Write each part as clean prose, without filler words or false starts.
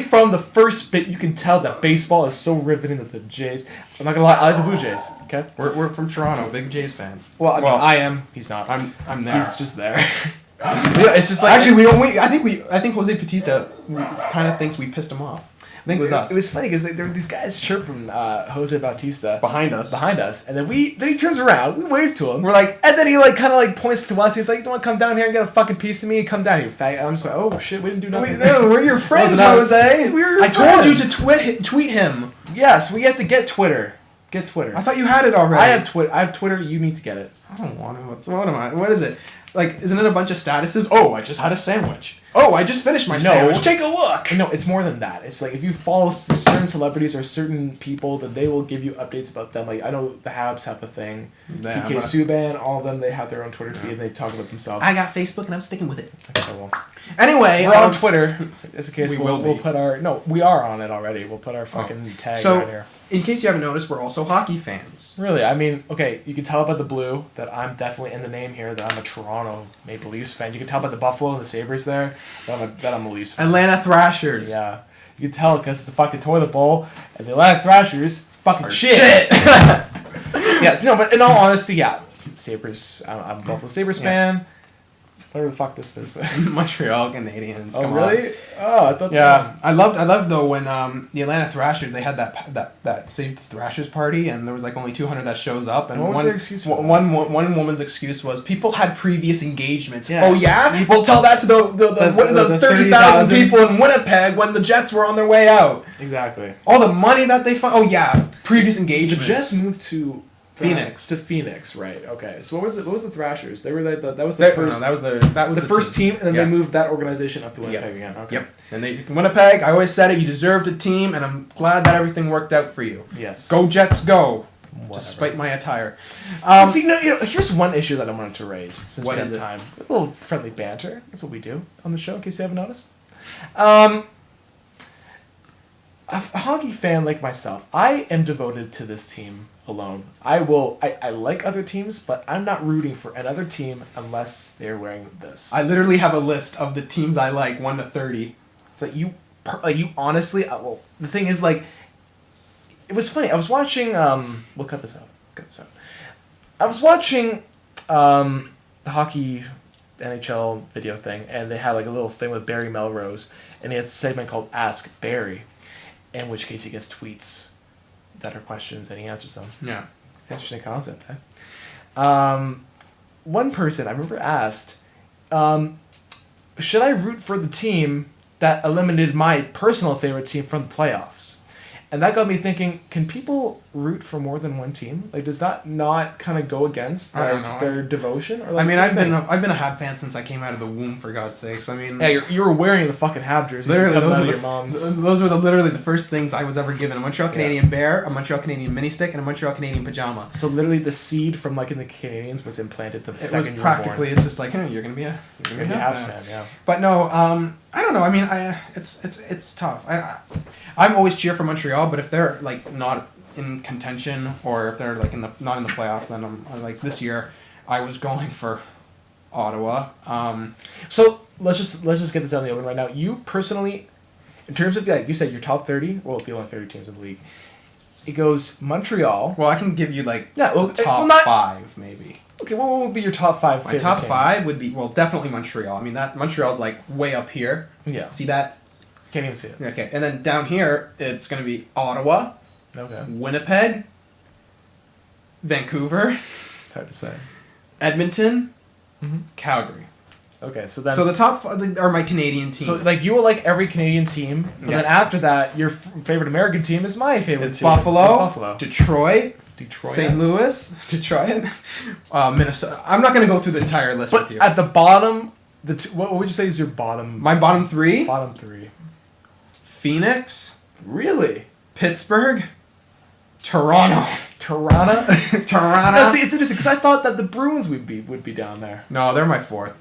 from the first bit, you can tell that baseball is so riveting that the Jays. I'm not gonna lie, I like the Blue Jays. Okay. We're from Toronto, big Jays fans. Well, I mean, I am. He's not. I'm there. He's just there. It's just like actually I think Jose Bautista kind of thinks we pissed him off. I think it was us. It was funny because there were these guys chirping Jose Bautista behind us, and then he turns around, we wave to him, we're like, and then he like kind of like points to us. He's like, "You don't want to come down here and get a fucking piece of me? Come down here, faggot." I'm just like, "Oh shit, we didn't do nothing." No, we're your friends, Jose. I told you to tweet him. Yes, we have to get Twitter. Get Twitter. I thought you had it already. I have Twitter. You need to get it. I don't want it. What am I? What is it? Like, isn't it a bunch of statuses? Oh, I just had a sandwich. Oh, I just finished my sandwich. Take a look. No, it's more than that. It's like if you follow certain celebrities or certain people, then they will give you updates about them. Like I know the Habs have the thing. PK Subban, all of them, they have their own Twitter feed and they talk about themselves. I got Facebook and I'm sticking with it. Okay, well. Anyway, we're on Twitter. Just in case we'll put our we are on it already. We'll put our fucking tag right here. In case you haven't noticed, we're also hockey fans. Really? I mean, okay, you can tell about the blue that I'm definitely in the name here that I'm a Toronto Maple Leafs fan. You can tell by the Buffalo and the Sabres there that I'm a Leafs fan. Atlanta Thrashers. Yeah. You can tell because it's the fucking toilet bowl and the Atlanta Thrashers fucking shit. Yes, no, but in all honesty, yeah. Sabres, I'm a Buffalo Sabres fan. Whatever the fuck this is. Montreal Canadiens. Oh, really? Oh, I thought. Yeah, I loved though when the Atlanta Thrashers, they had that Save the Thrashers party, and there was like only 200 that shows up, and what was their excuse for one woman's excuse was people had previous engagements. Yeah. Oh yeah, we'll tell that to the 30,000 people in Winnipeg when the Jets were on their way out. Exactly. All the money that they found. Oh yeah, previous engagements. The Jets moved to Phoenix. To Phoenix, right? Okay. So what was the Thrashers? They were like that was the first. No, that was the first team, and then they moved that organization up to Winnipeg again. Okay. Yep. And Winnipeg. I always said it. You deserved a team, and I'm glad that everything worked out for you. Yes. Go Jets, go! Whatever. Despite my attire. See, here's one issue that I wanted to raise since we have time. A little friendly banter. That's what we do on the show. In case you haven't noticed. A hockey fan like myself, I am devoted to this team alone. I like other teams, but I'm not rooting for another team unless they're wearing this. I literally have a list of the teams I like, 1 to 30. It's like you honestly. Well, the thing is, like, it was funny. I was watching. We'll cut this out. I was watching the hockey NHL video thing, and they had like a little thing with Barry Melrose, and he has a segment called Ask Barry, in which case he gets tweets that are questions and he answers them. Yeah. Interesting concept, eh? One person I remember asked, should I root for the team that eliminated my personal favorite team from the playoffs? And that got me thinking, can people root for more than one team? Like, does that not kind of go against their devotion? Or like, I mean, I've been a Hab fan since I came out of the womb, for God's sakes. I mean, yeah, you were wearing the fucking Hab jerseys. Literally, those were literally the first things I was ever given: a Montreal Canadian bear, a Montreal Canadian mini stick, and a Montreal Canadian pajama. So literally, the seed from like in the Canadians was implanted the second you were born. Practically, it's just like, hey, you're gonna be a Habs fan, yeah. But no, I don't know. I mean, it's tough. I'm always cheer for Montreal, but if they're like not in contention or if they're like not in the playoffs, then I'm like this year I was going for Ottawa. So let's just get this out in the open right now. You personally, in terms of like you said, your top 30, well, the only 30 teams in the league, it goes Montreal. Well, I can give you like top 5 maybe. Okay, what would be your top 5? My top 5 would be definitely Montreal. I mean that Montreal's like way up here. Yeah. See that? Can't even see it. Okay, and then down here it's gonna be Ottawa. Okay. Winnipeg. Vancouver. It's hard to say. Edmonton. Mm-hmm. Calgary. Okay, so the top 5 are my Canadian teams. So like you will like every Canadian team, but then after that, your favorite American team is my favorite team. Buffalo. Detroit. St. Yeah. Louis. Detroit. Minnesota. I'm not gonna go through the entire list with you. At the bottom, what would you say is your bottom? My bottom 3. Bottom 3. Phoenix. Really? Pittsburgh. Toronto. Toronto. No, see, it's interesting because I thought that the Bruins would be down there. No, they're my 4th.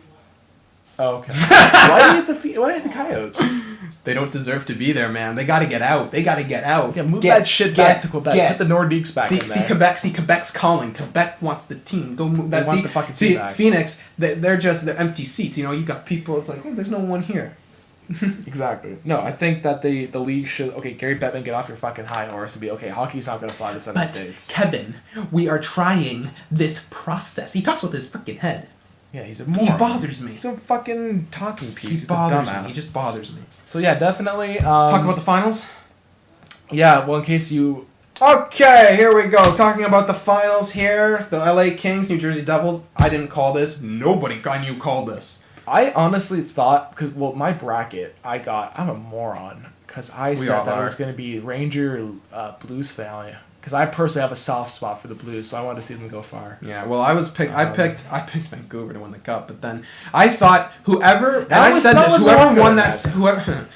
Oh, okay. Why do you hate the Coyotes? They don't deserve to be there, man. They got to get out. Yeah, move that shit back to Quebec. Put the Nordiques back in there. Quebec's calling. Quebec wants the team. Go move that. They want the fucking team back. Phoenix, they're empty seats. You know, you got people. It's like, oh, there's no one here. Exactly. No, I think that the league should. Okay, Gary Bettman, get off your fucking high horse and be okay. Hockey's not going to fly to 7 states. Kevin, we are trying this process. He talks with his freaking head. Yeah, he's a He moron. bothers me. He's a fucking talking piece. He He's bothers a dumbass. me. He just bothers me. So yeah, definitely. Talk about the finals? Yeah, well, in case you. Okay, here we go. Talking about the finals here. The LA Kings, New Jersey Devils. I didn't call this. Nobody I knew called this. I honestly thought, because, well, my bracket, I'm a moron, because I We said all that it are. was going to be Ranger Blues family. Because I personally have a soft spot for the Blues, so I wanted to see them go far. Yeah, well, I picked Vancouver to win the cup, but then I thought whoever and That I was- said that this, was whoever Luongo won in that that.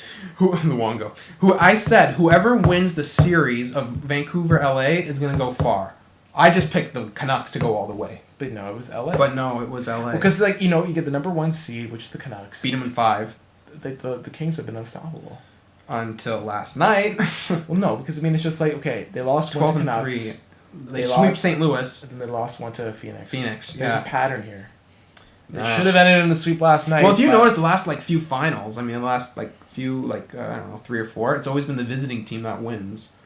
who I said whoever wins the series of Vancouver LA is gonna go far. I just picked the Canucks to go all the way, But no, it was LA. but no, it was LA. Because, like, you get the number 1 seed, which is the Canucks. beat them in 5 The Kings have been unstoppable. until last night. Well, no, because, I mean, it's just like, okay, they lost 1 12 to and Canucks. 3. They They sweep lost- St. Louis. And then they lost 1 to Phoenix. Phoenix, There's yeah. a pattern here. It Yeah. should have ended in the sweep last night. Well, if you but- notice the last few finals, I mean the last few I don't know 3 or 4, it's always been the visiting team that wins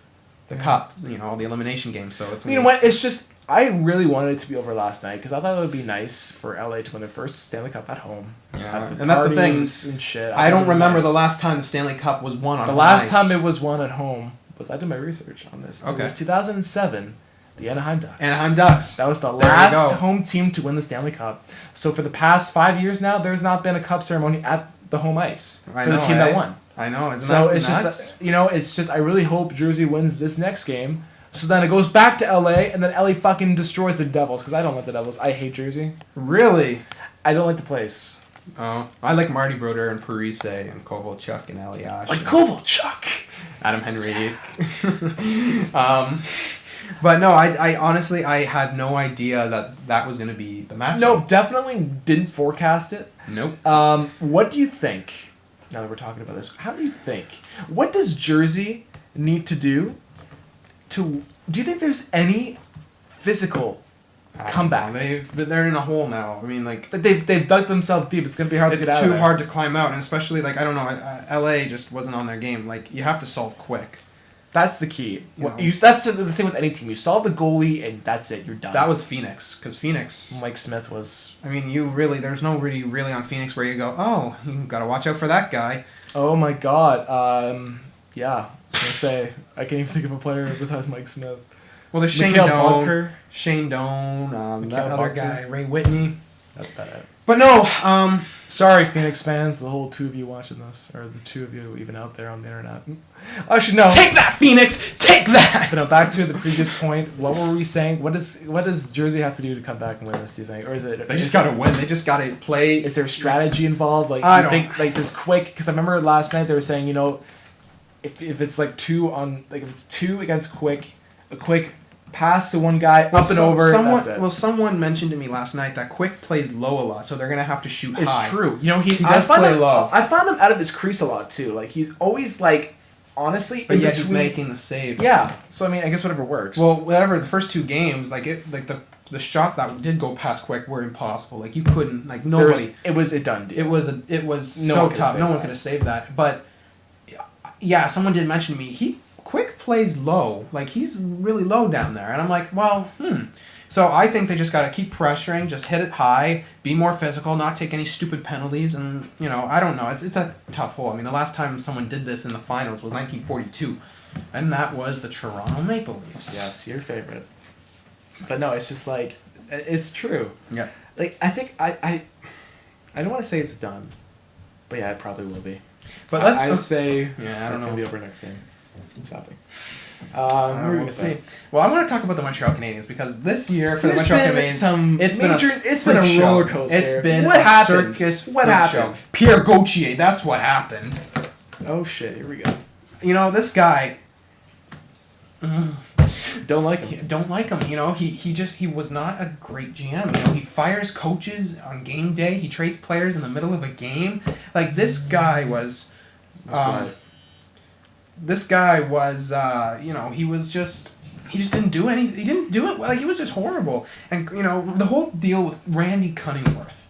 the cup. All the elimination games. So it's You know what? It's just I really wanted it to be over last night because I thought it would be nice for LA to win their first Stanley Cup at home. Yeah, Have and that's the thing. parties and shit. I don't thought it would be remember nice. the last time the Stanley Cup was won on The last ice. time it was won at home was I did my research on this. Okay. It was 2007, the Anaheim Ducks. Anaheim Ducks. That was the There you last go. home team to win the Stanley Cup. So for the past 5 years now, there's not been a cup ceremony at the home ice for the team that won. I know. Isn't So that it's nuts? just it's just I really hope Jersey wins this next game. So then it goes back to LA, and then LA fucking destroys the Devils because I don't like the Devils. I hate Jersey. Really? I don't like the place. Oh, I like Marty Brodeur and Parise and Kovalchuk and Eliash. Like and Kovalchuk. Adam Henrique. But no, I honestly I had no idea that was going to be the matchup. No, definitely didn't forecast it. Nope. What do you think? Now that we're talking about this, how do you think? What does Jersey need to do? Do you think there's any physical comeback? They're in a hole now. I mean, Like they've dug themselves deep. It's gonna be hard to it's get out of too there. hard to climb out, and especially I don't know, LA just wasn't on their game. You have to solve quick. That's the key. You know. That's the thing with any team. You solve the goalie, and that's it. You're done. That was Phoenix, because Phoenix. Mike Smith was. I mean, there's no really on Phoenix where you go, oh, you gotta watch out for that guy. Oh my God. Yeah. I was gonna say I can't even think of a player besides Mike Smith. Well, there's Shane Mikhail Doan, Bunker. Shane Doan, that Mikhail other Bunker. guy, Ray Whitney. That's about it. But no, Sorry, Phoenix fans, the whole 2 of you watching this, or the 2 of you even out there on the internet. I should know. take that, Phoenix! Take that! But no, back to the previous point. What were we saying? What does Jersey have to do to come back and win this? Do you think, or is it? They just gotta win. They just gotta play. Is there strategy involved? Like, I you don't- think like this quick? Because I remember last night they were saying, if it's like 2 on if it's 2 against quick, a quick pass to one guy up and over. That's it. Someone mentioned to me last night that Quick plays low a lot, so they're gonna have to shoot It's high. true. He does play low. I found him out of his crease a lot too. Like he's always honestly. But in yet he's between- making the saves. Yeah. So I mean, I guess whatever works. Well, whatever. The first 2 games, the shots that did go past Quick were impossible. You couldn't nobody. It was a done deal. It was No so one could tough. save No one that. could have saved that. But yeah, someone did mention to me Quick plays low. He's really low down there, and I'm like, well, So I think they just got to keep pressuring, just hit it high, be more physical, not take any stupid penalties, and I don't know. It's a tough hole. I mean, the last time someone did this in the finals was 1942, and that was the Toronto Maple Leafs. Yes, your favorite. But no, it's just it's true. Yeah. I think I don't want to say it's done, but yeah, it probably will be. But I say I don't it's know. gonna be over next game. I'm stopping. We'll see. Well, I want to talk about the Montreal Canadiens because this year for the There's Montreal been Canadiens, it's been a a freak roller show. coaster. It's been What a happened? circus. What freak happened? Show. Pierre Gauthier, that's what happened. Oh shit! Here we go. This guy. Don't like him. Don't like him. He was not a great GM. He fires coaches on game day. He trades players in the middle of a game. This guy was. This guy was, he just didn't do anything. He didn't do it well. He was just horrible. And, the whole deal with Randy Cunningworth.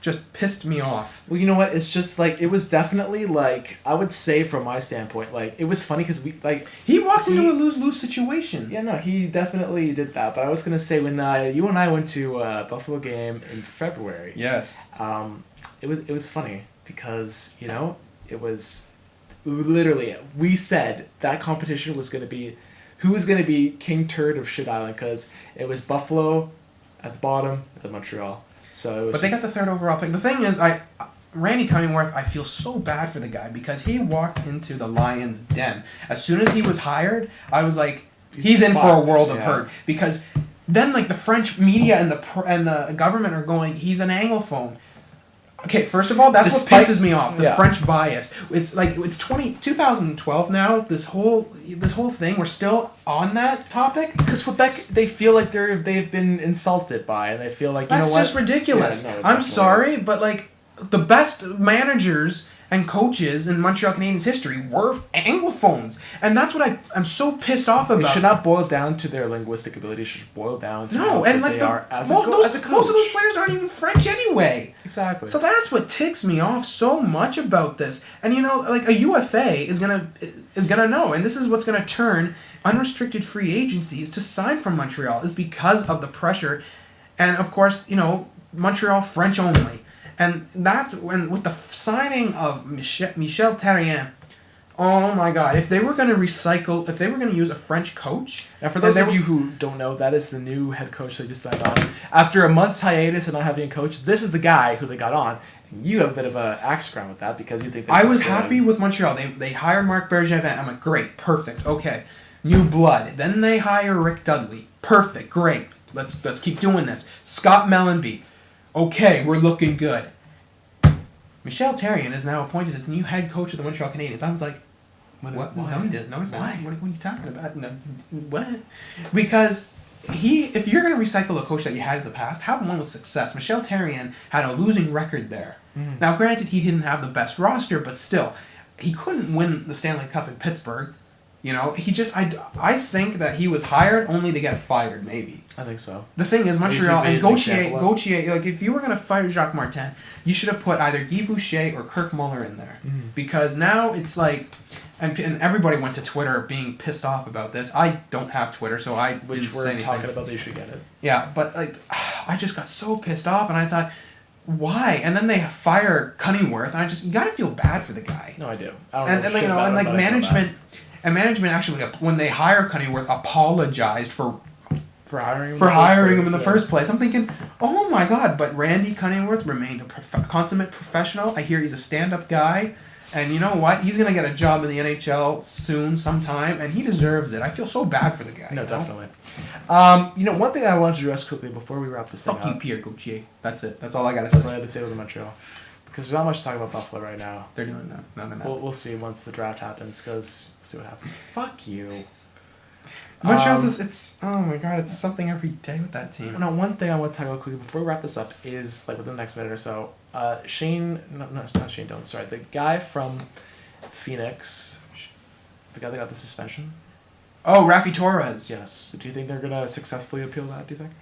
just pissed me off. Well, you know what? It's just like it was definitely like I would say from my standpoint, like it was funny because he walked into a lose-lose situation. Yeah, no, he definitely did that. But I was gonna say when you and I went to Buffalo game in February. Yes. It was funny because it was literally we said that competition was gonna be who was gonna be King Turd of Shit Island because it was Buffalo at the bottom and Montreal. So but they got the third overall pick. The thing is, Randy Cunningworth, I feel so bad for the guy because he walked into the Lions' den. As soon as he was hired, I was like, he's in for a world of hurt because then like the French media and the government are going, he's an Anglophone. Okay, first of all, that's what pisses me off. The French bias. It's like it's 2012 now. This whole thing, we're still on that topic. Because Quebec, they feel like they've been insulted by, and they feel like that's just ridiculous. Yeah, no, I'm sorry, but like the best managers and coaches in Montreal Canadiens history were Anglophones, and that's what I'm so pissed off about. It should not boil down to their linguistic ability. It should boil down to how good they are as a coach. Most of those players aren't even French anyway. Exactly. So that's what ticks me off so much about this. And like a UFA is gonna know, and this is what's gonna turn unrestricted free agencies to sign from Montreal is because of the pressure, and of course Montreal French only. And that's when, with the signing of Michel Therrien, oh my God, if they were going to use a French coach. Now, for those of you who don't know, that is the new head coach they just signed on. After a month's hiatus and not having a coach, this is the guy who they got on. And you have a bit of an axe to grind with that because you think I was happy with Montreal. They hired Marc Bergevin. I'm like, great, perfect, okay. New blood. Then they hire Rick Dudley. Perfect, great. Let's keep doing this. Scott Mellenby. Okay, we're looking good. Michel Therrien is now appointed as the new head coach of the Montreal Canadiens. I was like, what? Why? No, he didn't. No, he's not. What are you talking about? No, what? Because if you're going to recycle a coach that you had in the past, have one with success. Michel Therrien had a losing record there. Mm. Now, granted, he didn't have the best roster, but still, he couldn't win the Stanley Cup in Pittsburgh. I think that he was hired only to get fired, maybe. I think so. The thing is, Montreal, and Gauthier, like, if you were going to fire Jacques Martin, you should have put either Guy Boucher or Kirk Muller in there. Mm-hmm. Because now it's like, and everybody went to Twitter being pissed off about this. I don't have Twitter, so I didn't say anything. Which we're talking about, they should get it. Yeah, but like, I just got so pissed off, and I thought, why? And then they fire Cunningworth, and you got to feel bad for the guy. No, I do. Management actually, when they hire Cunningworth, apologized for hiring him in the first place. I'm thinking, oh my God! But Randy Cunningworth remained a consummate professional. I hear he's a stand-up guy, and you know what? He's gonna get a job in the NHL soon, sometime, and he deserves it. I feel so bad for the guy. No, definitely. One thing I wanted to address quickly before we wrap this thing up. Fuck you, Pierre Gauthier. That's it. That's all I gotta say. That's what I had to say with Montreal. Because there's not much to talk about Buffalo right now. They're doing that. No, they're not. We'll see once the draft happens, because we'll see what happens. Fuck you. Montreal's oh my God, it's something every day with that team. No, one thing I want to talk about quickly before we wrap this up is, like, within the next minute or so, it's not Shane Doan, sorry, the guy from Phoenix, the guy that got the suspension. Oh, Raffi Torres. Yes. Do you think they're going to successfully appeal that, do you think?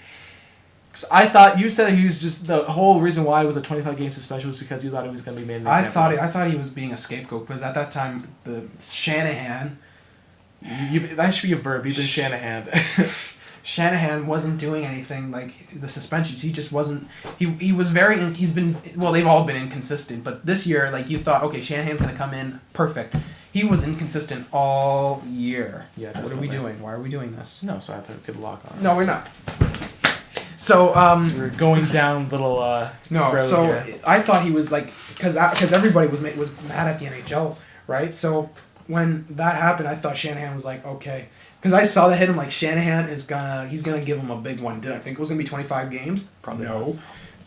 Because I thought you said he was just the whole reason why it was a 25-game suspension was because you thought he was going to be made an example. I thought he was being a scapegoat because at that time the Shanahan. That should be a verb. He's been Shanahan. Shanahan wasn't doing anything like the suspensions. He just wasn't. He was very. He's been. Well, they've all been inconsistent, but this year, like, you thought, okay, Shanahan's going to come in perfect. He was inconsistent all year. Yeah. Definitely. What are we doing? Why are we doing this? No, so I thought we could lock on. No, we're not. So we're going down little. No, road so here. I thought he was like because everybody was mad at the NHL, right? So when that happened, I thought Shanahan was like, okay, because I saw the hit. I'm like, Shanahan he's gonna give him a big one. Did I think it was gonna be 25 games? Probably no. not.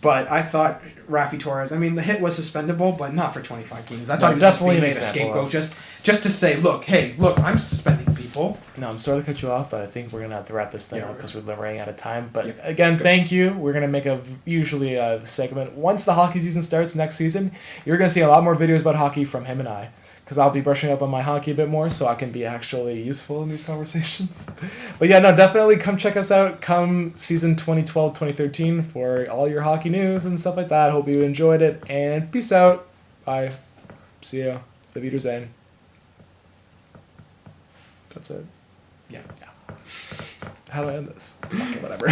But I thought Raffi Torres. I mean, the hit was suspendable, but not for 25 games. I thought he was definitely made a scapegoat just to say, look, I'm suspending people. No, I'm sorry to cut you off, but I think we're gonna have to wrap this thing up because we're running out of time. But again, thank you. We're gonna make usually a segment once the hockey season starts next season. You're gonna see a lot more videos about hockey from him and I. because I'll be brushing up on my hockey a bit more, so I can be actually useful in these conversations. But yeah, no, definitely come check us out. Come season 2012-2013 for all your hockey news and stuff like that. Hope you enjoyed it, and peace out. Bye. See ya. The Wiedersehen. That's it. Yeah. How do I end this? Fuck it, whatever.